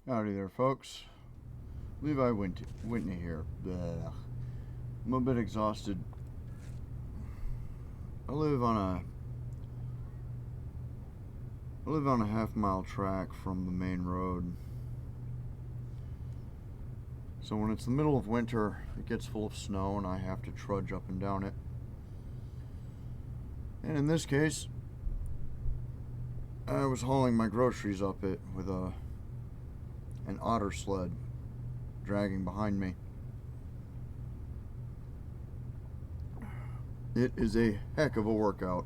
Howdy there, folks. Levi Whitney here. Blech. I'm a bit exhausted. I live on a half-mile track from the main road. So when it's the middle of winter, it gets full of snow and I have to trudge up and down it. And in this case, I was hauling my groceries up it with an otter sled dragging behind me. It is a heck of a workout.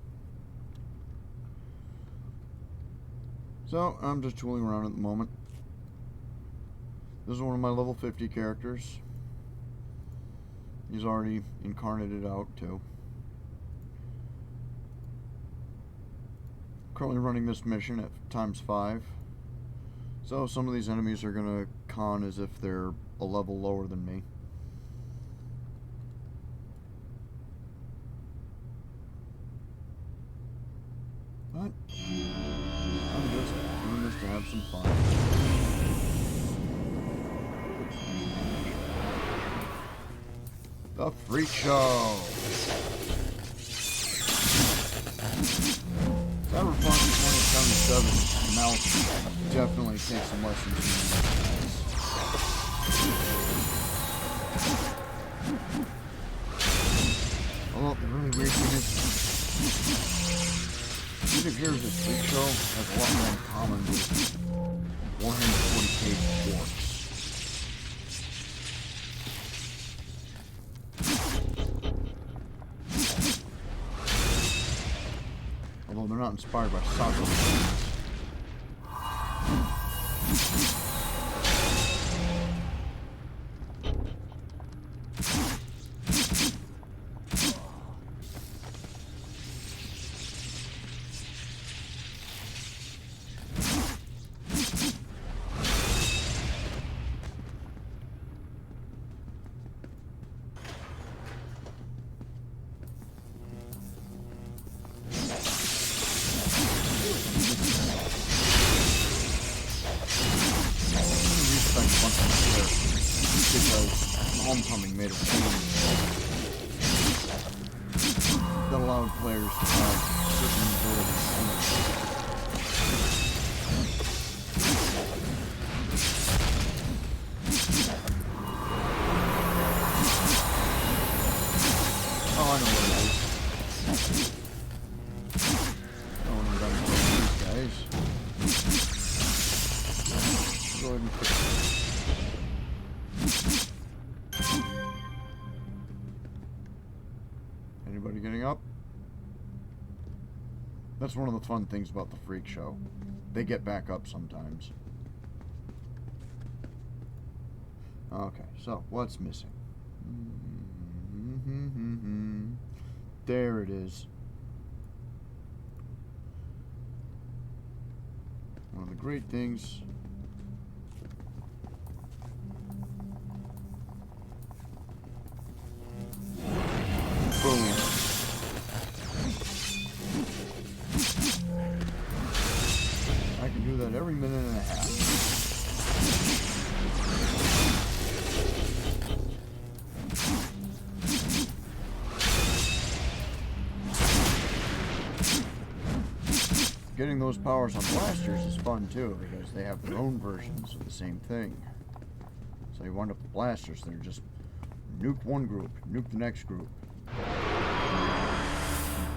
So I'm just tooling around at the moment. This is one of my level 50 characters. He's already incarnated out too. Currently running this mission at ×5. So some of these enemies are gonna con as if they're a level lower than me. But I'm just doing this to have some fun. The Freakshow. Cyberpunk 2077 now definitely takes some lessons from these guys. Well, the really weird thing is, it appears that Freakshow has a lot more in common with Warhammer 40k orcs. Although they're not inspired by soccer. Homecoming made a change that allowed players to have certain abilities. Oh, I know what it is. Oh, I'm done with these guys. Go ahead and pick it. Anybody getting up? That's one of the fun things about the Freakshow. They get back up sometimes. Okay, so what's missing? There it is. One of the great things. Boom. I can do that every minute and a half. Getting those powers on blasters is fun too, because they have their own versions of the same thing. So you wind up with blasters that are just nuke one group, nuke the next group.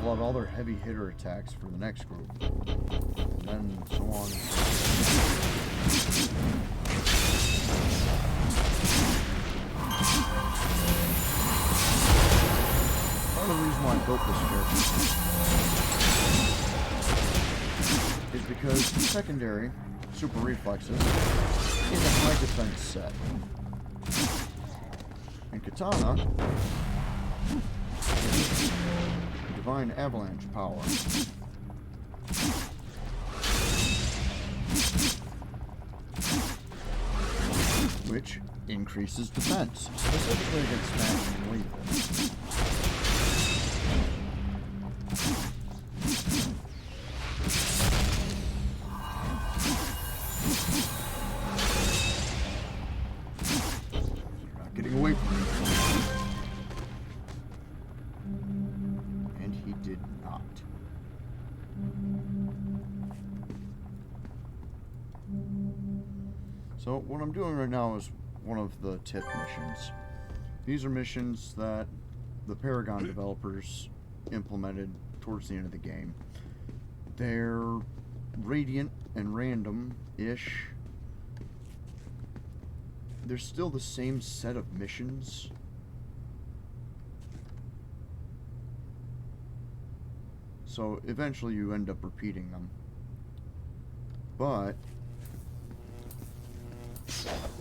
Pull out all their heavy hitter attacks for the next group. And then so on. Part of the reason why I built this character is because secondary Super Reflexes is a high defense set. And Katana is divine avalanche power. Which increases defense, specifically against smash and lethal. So what I'm doing right now is one of the tip missions. These are missions that the Paragon developers implemented towards the end of the game. They're radiant and random-ish. They're still the same set of missions. So eventually you end up repeating them. But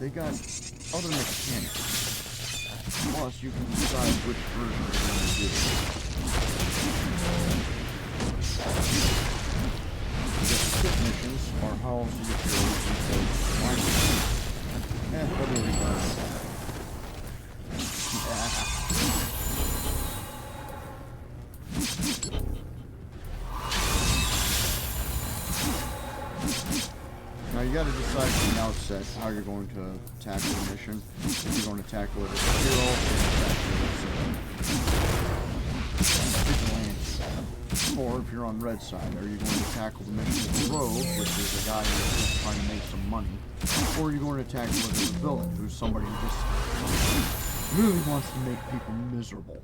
they got other mechanics. Plus you can decide which version you want to do. The tip missions are how you get your own. February first. Now you got to decide from the outset how you're going to tackle the mission. If you're going to tackle it as a hero, or if you're on red side, are you going to tackle the mission as a rogue, which is a guy who's just trying to make some money, or are you going to tackle it as a villain, who's somebody who just really wants to make people miserable?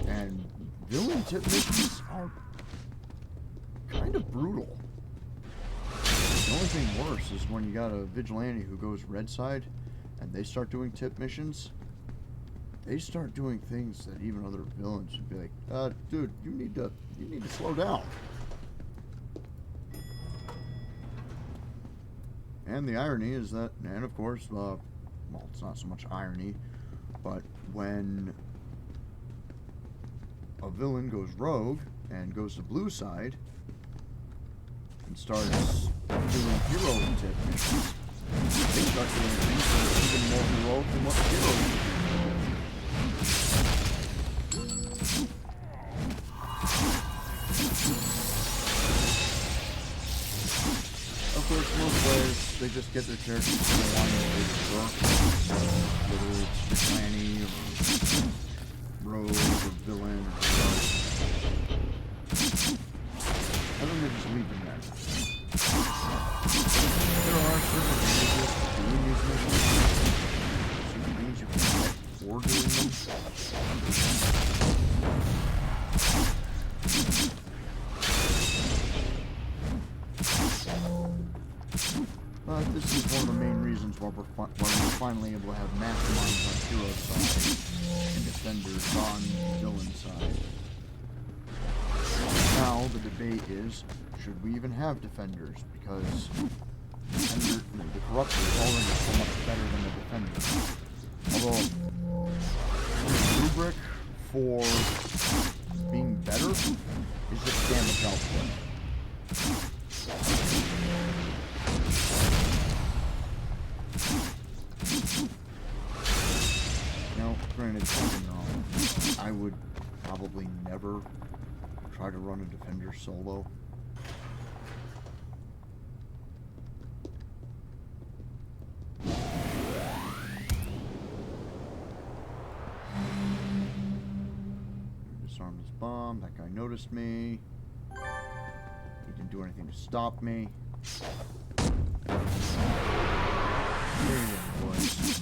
And villain tip missions are kind of brutal. The only thing worse is when you got a vigilante who goes red side and they start doing tip missions. They start doing things that even other villains would be like, dude, you need to slow down. And the irony is that, and of course, well, it's not so much irony, but when a villain goes rogue and goes to blue side and starts doing hero tip missions, they start doing things that are even more heroic than what the hero is. Of course, most players, they just get their characters to the line whether it's vigilante or rogue or villain or hero. I think they just leave them there. There are certain advantages to doing these missions. Certain things you can get for doing them. But this is one of the main reasons why we're finally able to have masterminds on hero side and defenders on villain side. Now the debate is, should we even have defenders? Because the corruptor is already so much better than the defender. Although the rubric for being better is just damage output. Now, granted, something wrong. I would probably never try to run a defender solo. Disarm this bomb. That guy noticed me. He didn't do anything to stop me. Boys.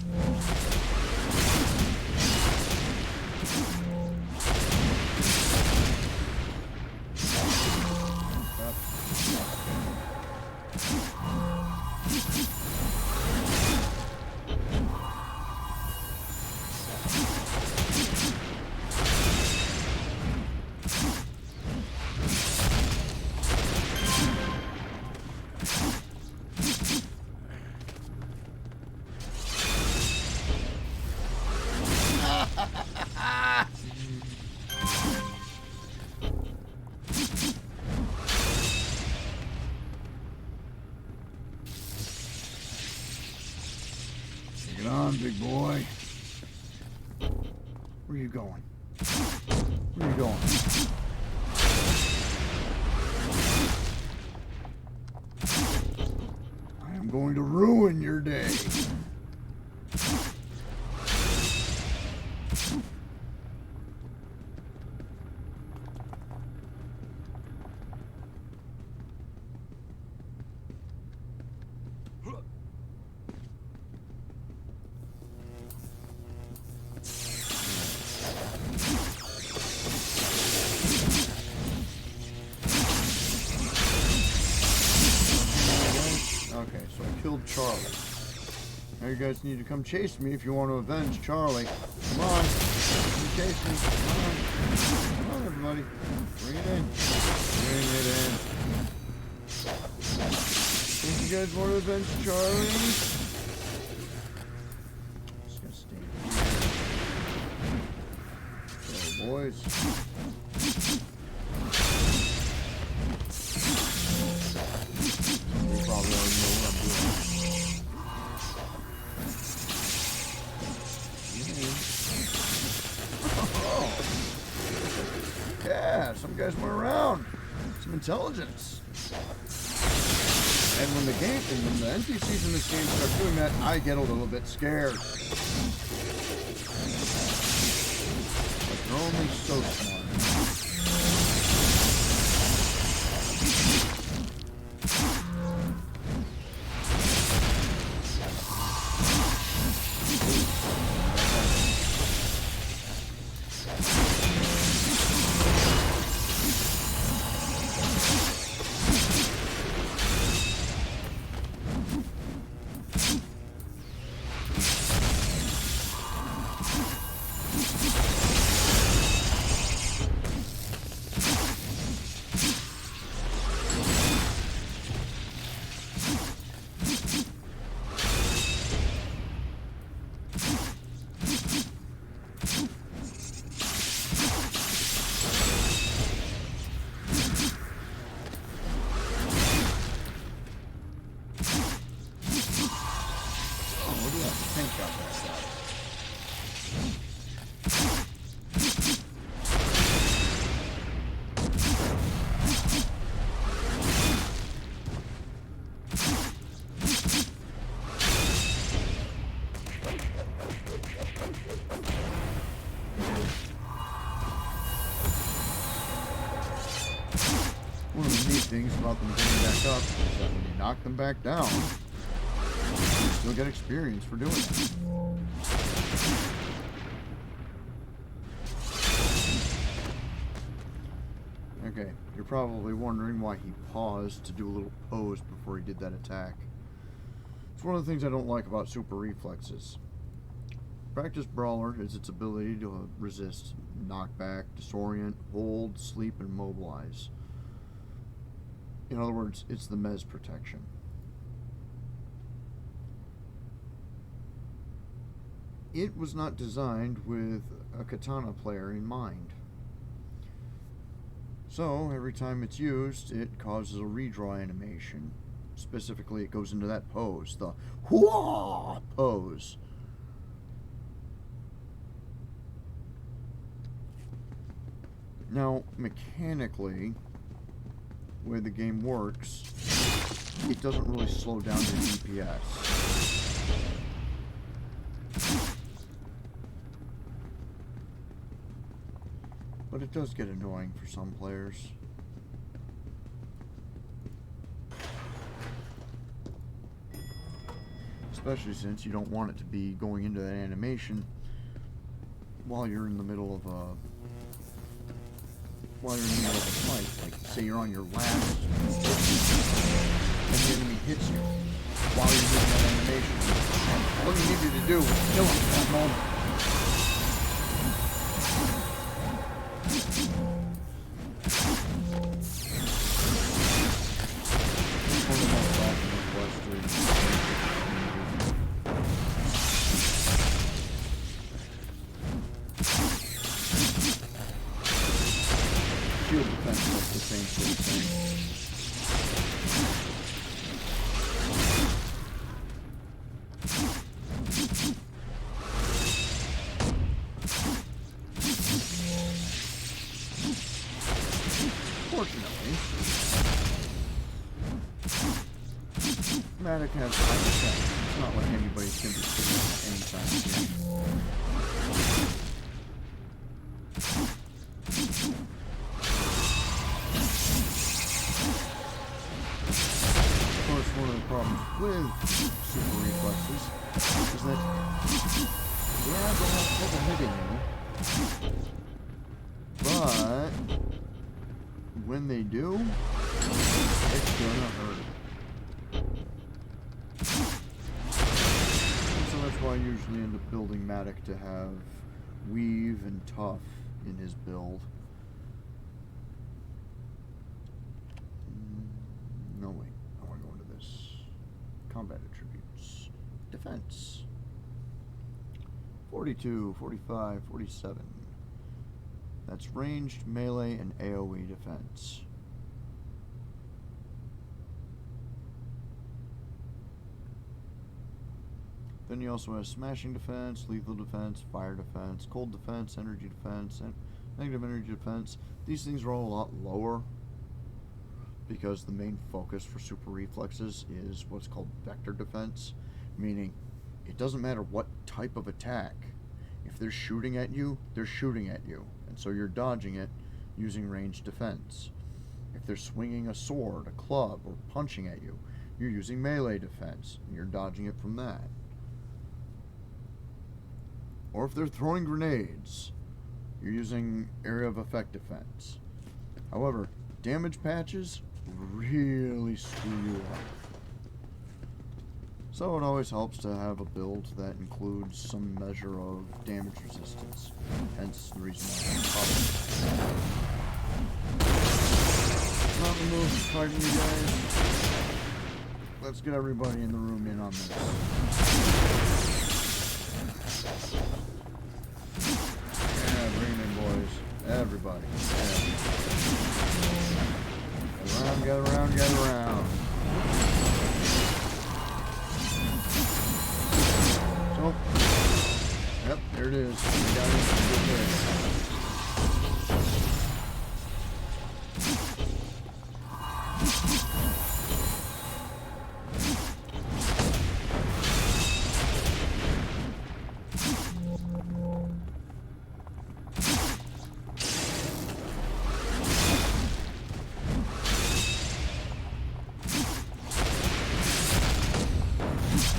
Get on, big boy. Where are you going? Where are you going? I am going to ruin your day. killed Charlie. Now you guys need to come chase me if you want to avenge Charlie. Come on. Come chase me. Come on. Come on, everybody. Bring it in. Bring it in. Think you guys want to avenge Charlie? Just gonna stay here. So, boys. You probably already know what I'm doing. Oh. Yeah, some guys went around. Some intelligence. And when the NPCs in this game start doing that, I get a little bit scared. But they're only so smart. One of the neat things about them getting back up is that when you knock them back down, you still get experience for doing it. Okay, you're probably wondering why he paused to do a little pose before he did that attack. It's one of the things I don't like about Super Reflexes. Practiced Brawler is its ability to resist knockback, disorient, hold, sleep, and mobilize. In other words, it's the Mez protection. It was not designed with a Katana player in mind. So, every time it's used, it causes a redraw animation. Specifically, it goes into that pose, the Hwaaaa pose. Now, mechanically, the way the game works, it doesn't really slow down your DPS. But it does get annoying for some players. Especially since you don't want it to be going into that animation while you're in the middle of a fight. Like, say you're on your last and the enemy hits you while you're doing that animation. And all you need you to do is kill him at that moment. Shield defense is the same sort of thing. Fortunately, Mattock has high defense. It's not like anybody's going to be sitting at any time again. One of the problems with Super Reflexes is that yeah, they'll have trouble hitting you, but when they do, it's gonna hurt. That's why I usually end up building Mattock to have weave and tough in his build. No, wait. I want to go into this. Combat attributes. Defense. 42, 45, 47. That's ranged, melee, and AoE defense. Then you also have smashing defense, lethal defense, fire defense, cold defense, energy defense, and negative energy defense. These things are all a lot lower because the main focus for super reflexes is what's called vector defense, meaning it doesn't matter what type of attack. If they're shooting at you, they're shooting at you, and so you're dodging it using ranged defense. If they're swinging a sword, a club, or punching at you, you're using melee defense, and you're dodging it from that. Or if they're throwing grenades, you're using area of effect defense. However, damage patches really screw you up. So it always helps to have a build that includes some measure of damage resistance. Hence the reason why I'm covered. Mountain move is fighting you guys. Let's get everybody in the room in on this. Yeah, bring it in, boys. Everybody. Yeah. Get around, get around. So, yep, there it is. We got it.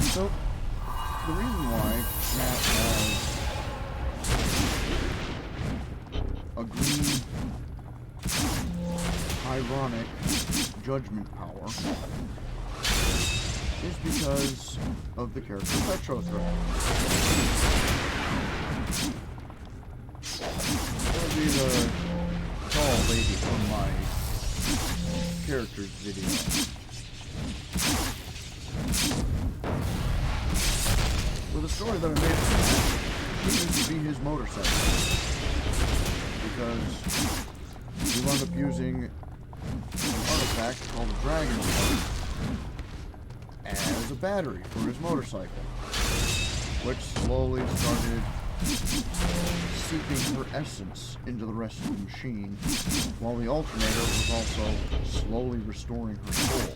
So, the reason why Matt has a green ironic judgment power is because of the character Petro Threat. That'll be the tall lady from my characters video. Well, the story that I made for him needs to be his motorcycle, because he wound up using an artifact called a Dragon Heart as a battery for his motorcycle, which slowly started seeping her essence into the rest of the machine, while the alternator was also slowly restoring her soul.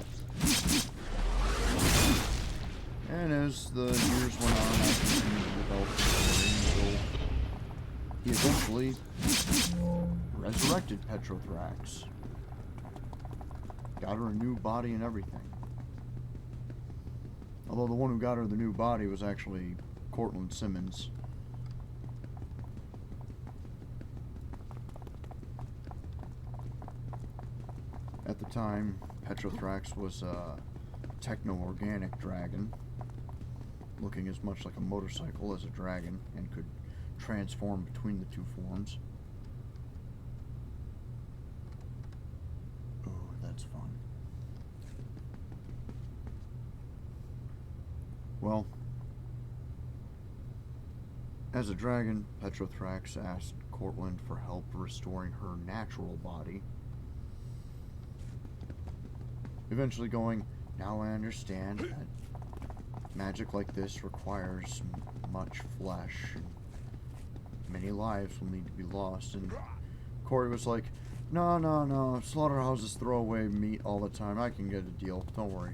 And as the years went on, I continued to develop the story until he eventually resurrected Petrothrax. Got her a new body and everything. Although the one who got her the new body was actually Cortland Simmons. At the time, Petrothrax was a techno-organic dragon, looking as much like a motorcycle as a dragon, and could transform between the two forms. Oh, that's fun. Well, as a dragon, Petrothrax asked Cortland for help restoring her natural body. Eventually going, now I understand that magic like this requires much flesh, and many lives will need to be lost. And Corey was like, no, slaughterhouses throw away meat all the time. I can get a deal, don't worry.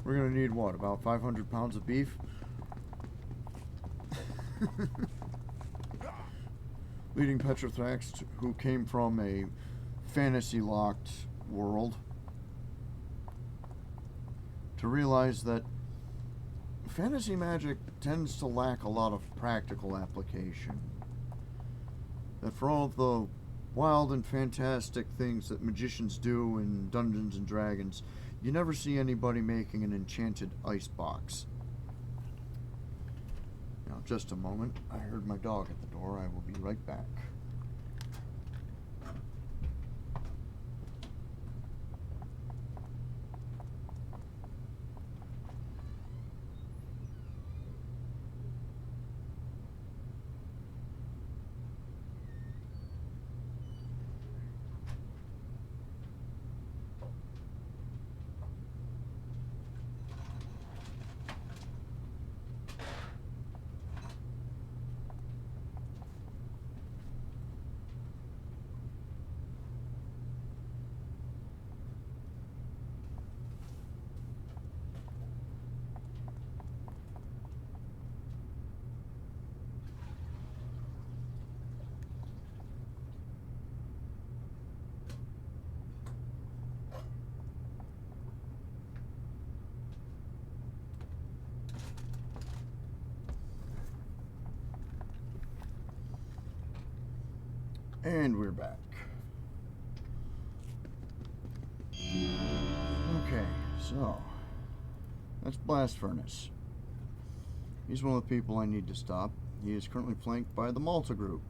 We're gonna need, what, about 500 pounds of beef? Leading Petrothrax, who came from a fantasy-locked world, to realize that fantasy magic tends to lack a lot of practical application. That for all of the wild and fantastic things that magicians do in Dungeons and Dragons, you never see anybody making an enchanted ice box. Now, just a moment. I heard my dog at the door. I will be right back. And we're back. Okay, so that's Blast Furnace. He's one of the people I need to stop. He is currently flanked by the Malta group,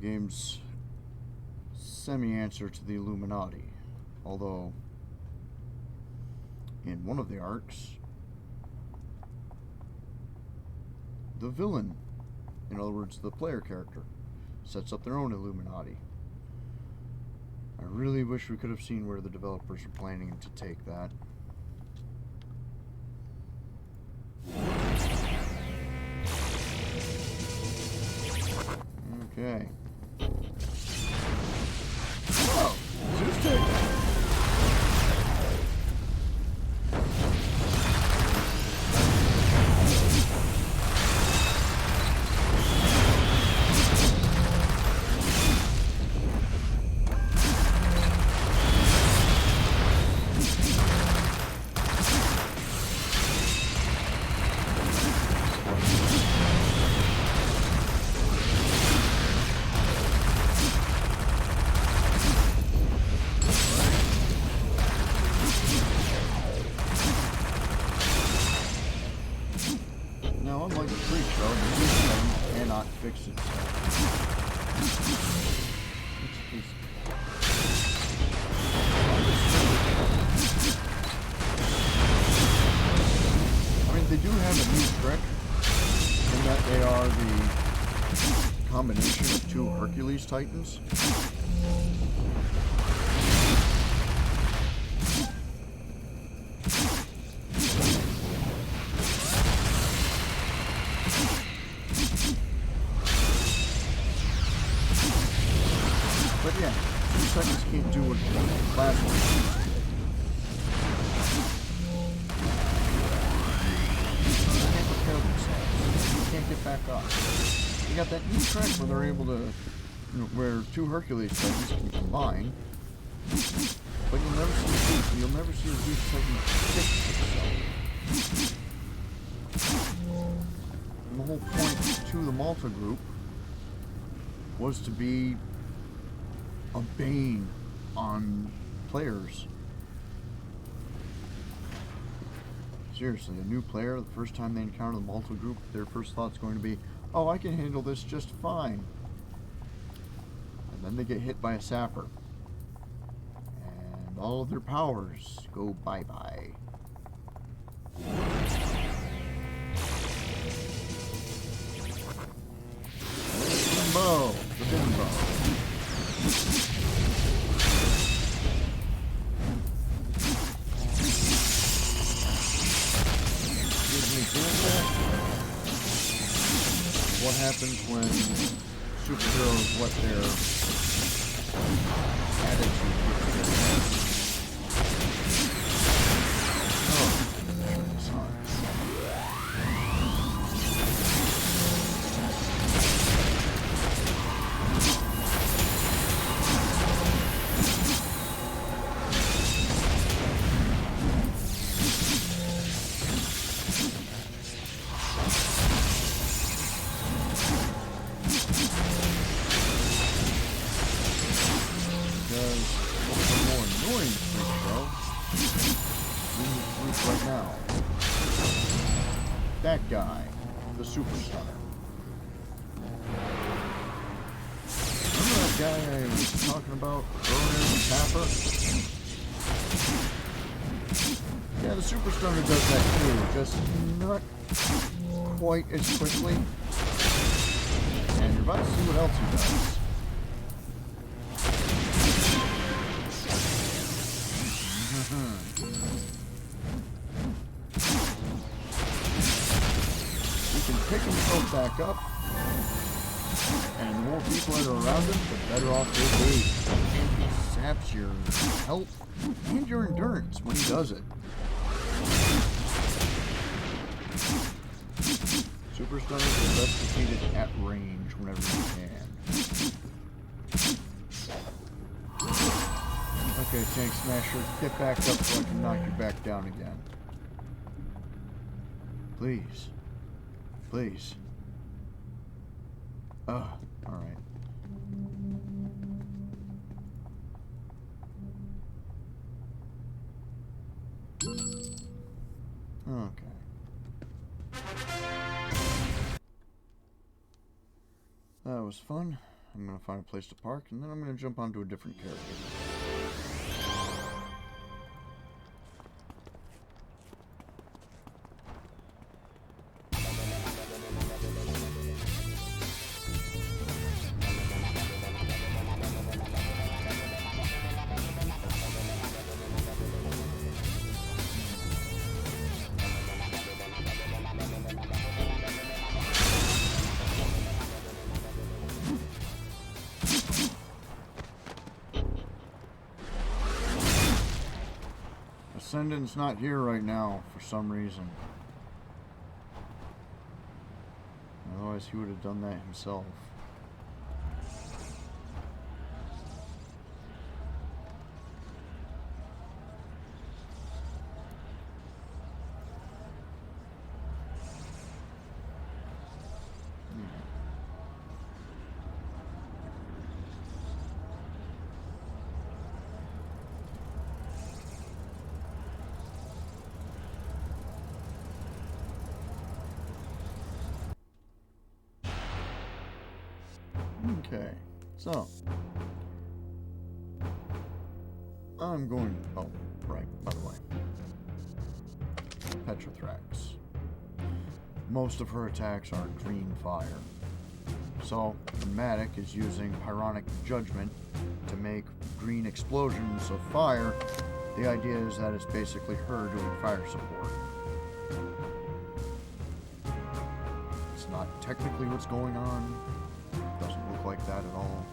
the game's semi-answer to the Illuminati. Although, in one of the arcs, the villain, in other words, the player character, sets up their own Illuminati. I really wish we could have seen where the developers are planning to take that. Okay. Oh, Zeus take. Now, unlike the Freakshow, the Freakshow cannot fix itself. I mean, they do have a new trick in that they are the combination of two Hercules Titans. But yeah, two Titans can't do what the last one did. They can't repair themselves. They can't get back up. You got that new trick where they're able to, where two Hercules Titans can combine, but you'll never see a Zeus Titan fix itself. And the whole point to the Malta group was to be a bane on players. Seriously, a new player, the first time they encounter the Malta group, their first thought's going to be, oh, I can handle this just fine. And then they get hit by a sapper. And all of their powers go bye-bye. Bimbo! The Bimbo. What happens when superheroes let their attitude get to their head? Oh, sorry. Right now, that guy. the Super Stunner. Remember that guy I was talking about earlier, the Tapper? Yeah, the Super Stunner does that too, just not quite as quickly. And you're about to see what else he does. He can pick himself back up, and the more people that are around him, the better off he'll be. And he saps your health and your endurance when he does it. Super Stunners are best defeated at range whenever you can. Okay, Tank Smasher, get back up so I can knock you back down again. Please. Please. Oh, alright. Okay. That was fun. I'm gonna find a place to park, and then I'm gonna jump onto a different character. Ascendant's not here right now for some reason. Otherwise he would have done that himself. Okay, so I'm going. Oh, right, by the way. Petrothrax. Most of her attacks are green fire. So, Mattock is using Pyronic Judgment to make green explosions of fire. The idea is that it's basically her doing fire support. It's not technically what's going on. Doesn't look like that at all.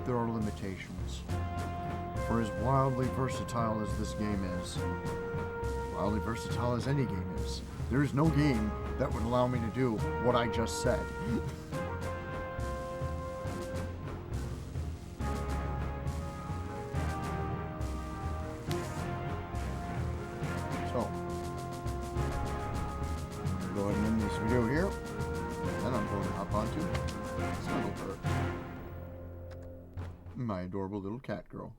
There are limitations. For as wildly versatile as this game is, wildly versatile as any game is, there is no game that would allow me to do what I just said. So, I'm going to go ahead and end this video here, and then I'm going to hop onto Snuggle Her, my adorable little cat girl.